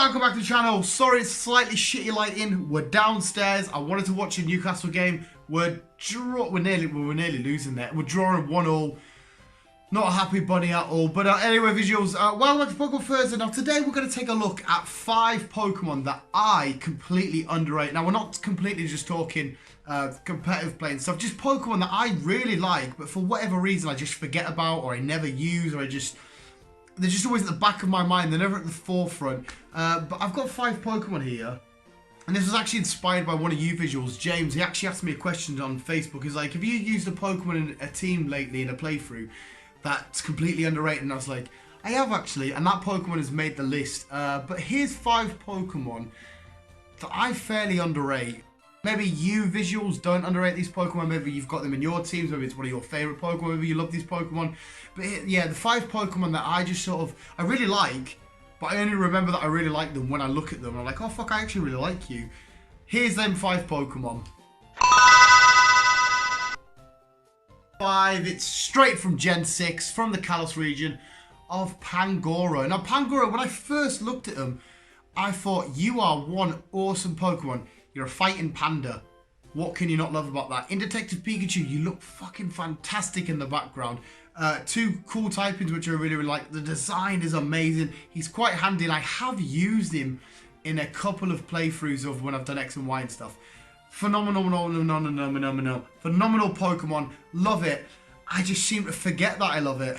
Welcome back to the channel. Sorry, it's slightly shitty lighting. We're downstairs. I wanted to watch a Newcastle game. We're nearly losing there. We're drawing 1-1. Not a happy bunny at all. But anyway, visuals. Welcome back to Pokemon Thursday. Now today we're going to take a look at 5 Pokemon that I completely underrate. Now we're not completely just talking competitive play and stuff. Just Pokemon that I really like, but for whatever reason I just forget about, or I never use, or they're just always at the back of my mind. They're never at the forefront. But I've got 5 Pokemon here. And this was actually inspired by one of you visuals, James. He actually asked me a question on Facebook. He's like, have you used a Pokemon in a team lately in a playthrough that's completely underrated? And I was like, I have actually. And that Pokemon has made the list. But here's 5 Pokemon that I fairly underrate. Maybe you visuals don't underrate these Pokemon. Maybe you've got them in your teams. Maybe it's one of your favorite Pokemon. Maybe you love these Pokemon. But yeah, the 5 Pokemon that I just I really like, but I only remember that I really like them when I look at them. I'm like, oh fuck, I actually really like you. Here's them 5 Pokemon. 5, it's straight from Gen 6, from the Kalos region of Pangoro. Now Pangoro, when I first looked at them, I thought, you are one awesome Pokemon. You're a fighting panda. What can you not love about that? In Detective Pikachu, you look fucking fantastic in the background. 2 cool typings which I really like. The design is amazing. He's quite handy, and I have used him in a couple of playthroughs of when I've done X and Y and stuff. Phenomenal Pokemon. Love it. I just seem to forget that I love it.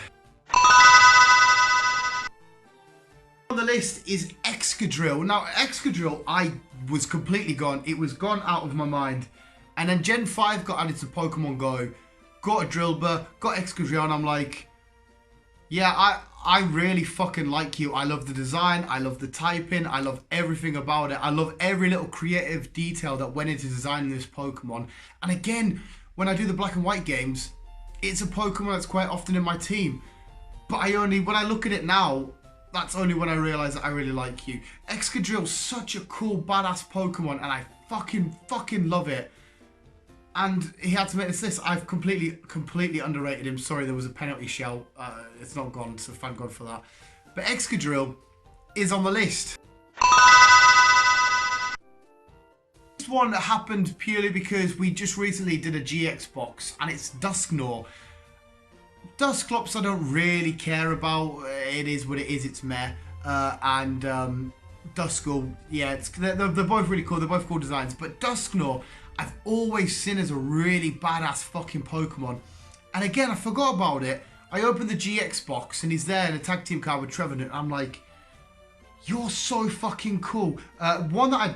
On the list is Excadrill. Now Excadrill, I was completely gone. It was gone out of my mind. And then Gen 5 got added to Pokemon Go. Got a Drillbur, got Excadrill, and I'm like, yeah, I really fucking like you. I love the design, I love the typing, I love everything about it. I love every little creative detail that went into designing this Pokemon. And again, when I do the black and white games, it's a Pokemon that's quite often in my team. But when I look at it now, that's only when I realise that I really like you. Excadrill's such a cool, badass Pokemon, and I fucking love it. And he had to make this list. I've completely underrated him. Sorry, there was a penalty shell. It's not gone, so thank God for that. But Excadrill is on the list. This one happened purely because we just recently did a GX box, and it's Dusknoir. Dusclops I don't really care about. It is what it is. It's meh. And Duskull, yeah, they're both really cool. They're both cool designs. But Dusknoir, I've always seen as a really badass fucking Pokemon. And again, I forgot about it. I opened the GX box and he's there in a tag team card with Trevenant. I'm like, you're so fucking cool. One that I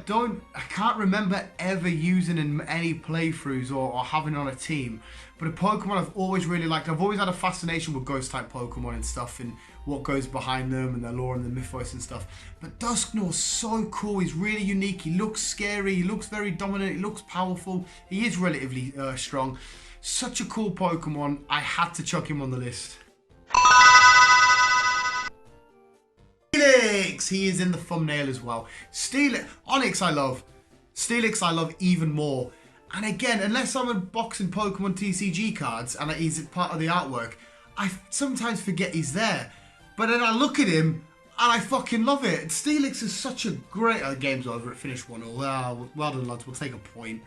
can't remember ever using in any playthroughs or having on a team. But a Pokemon I've always really liked. I've always had a fascination with ghost type Pokemon and stuff, and what goes behind them and their lore and the mythos and stuff. But Dusknoir's so cool. He's really unique. He looks scary. He looks very dominant. He looks powerful. He is relatively strong. Such a cool Pokemon. I had to chuck him on the list. Steelix! He is in the thumbnail as well. Steelix. Onix I love. Steelix I love even more. And again, unless I'm unboxing Pokemon TCG cards and he's part of the artwork, I sometimes forget he's there. But then I look at him and I fucking love it. Steelix is such a great... game's over. It finished 1-1. Well done, lads. We'll take a point.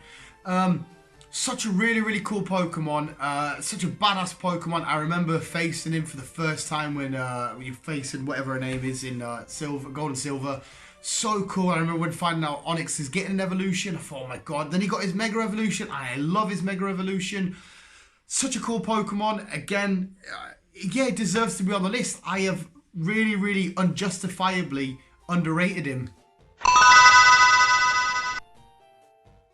Such a really cool Pokemon. Such a badass Pokemon. I remember facing him for the first time when you're facing whatever her name is in Gold and Silver. So cool. I remember when finding out Onix is getting an evolution. I thought, oh my god. Then he got his Mega Evolution. I love his Mega Evolution. Such a cool Pokemon. Again, yeah, it deserves to be on the list. I have really unjustifiably underrated him.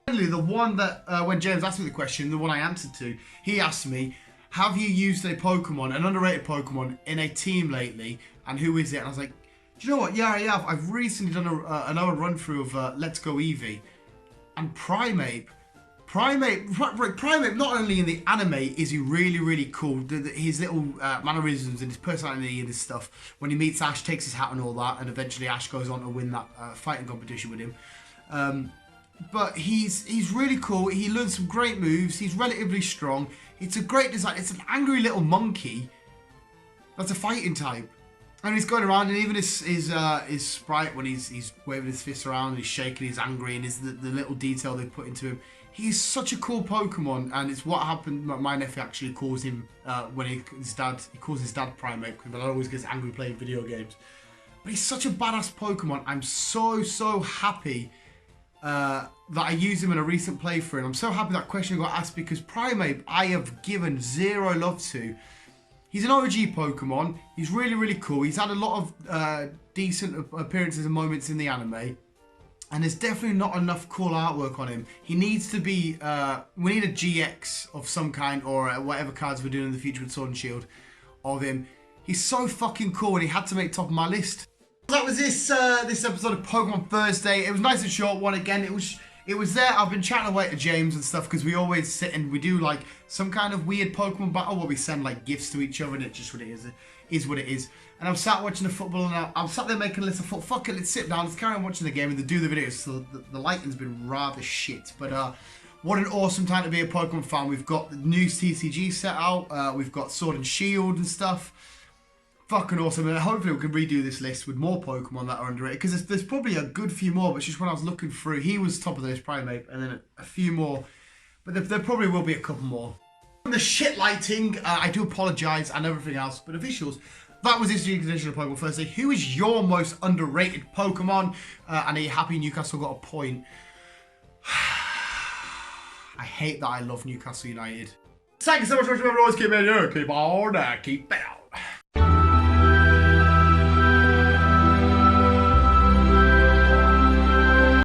Finally, the one that, when James asked me the question, the one I answered to, he asked me, have you used a Pokemon, an underrated Pokemon, in a team lately? And who is it? And I was like, do you know what? Yeah, I have. I've recently done another run through of Let's Go Eevee. And Primate, not only in the anime is he really cool. His little mannerisms and his personality and his stuff. When he meets Ash, takes his hat and all that. And eventually Ash goes on to win that fighting competition with him. But he's really cool. He learns some great moves. He's relatively strong. It's a great design. It's an angry little monkey that's a fighting type. And he's going around, and even his sprite when he's waving his fist around, and he's shaking, he's angry, and the little detail they put into him. He's such a cool Pokemon, and it's what happened. My nephew actually calls him when he calls his dad Primate, because I always gets angry playing video games. But he's such a badass Pokemon. I'm so happy that I used him in a recent playthrough, and I'm so happy that question got asked, because Primate I have given zero love to. He's an OG Pokemon. He's really cool. He's had a lot of decent appearances and moments in the anime. And there's definitely not enough cool artwork on him. He needs to be... we need a GX of some kind, or whatever cards we're doing in the future with Sword and Shield of him. He's so fucking cool, and he had to make top of my list. That was this episode of Pokemon Thursday. It was nice and short one again. It was there. I've been chatting away to James and stuff, because we always sit and we do like some kind of weird Pokemon battle where we send like gifts to each other, and it's just what it is what it is. And I'm sat watching the football, and I'm sat there making a list. I thought, fuck it, let's sit down, let's carry on watching the game and do the videos. So the lighting's been rather shit, but what an awesome time to be a Pokemon fan. We've got the new TCG set out. We've got Sword and Shield and stuff. Fucking awesome, and hopefully we can redo this list with more Pokemon that are underrated, because there's probably a good few more, but it's just when I was looking through, he was top of the list, Primate, and then a few more, but there probably will be a couple more. The shit lighting, I do apologise, and everything else, but officials, that was this week's edition of Pokemon Thursday. Who is your most underrated Pokemon? And are you happy Newcastle got a point? I hate that I love Newcastle United. Thank you so much for watching, everyone. Always keep it here, keep on, keep it out.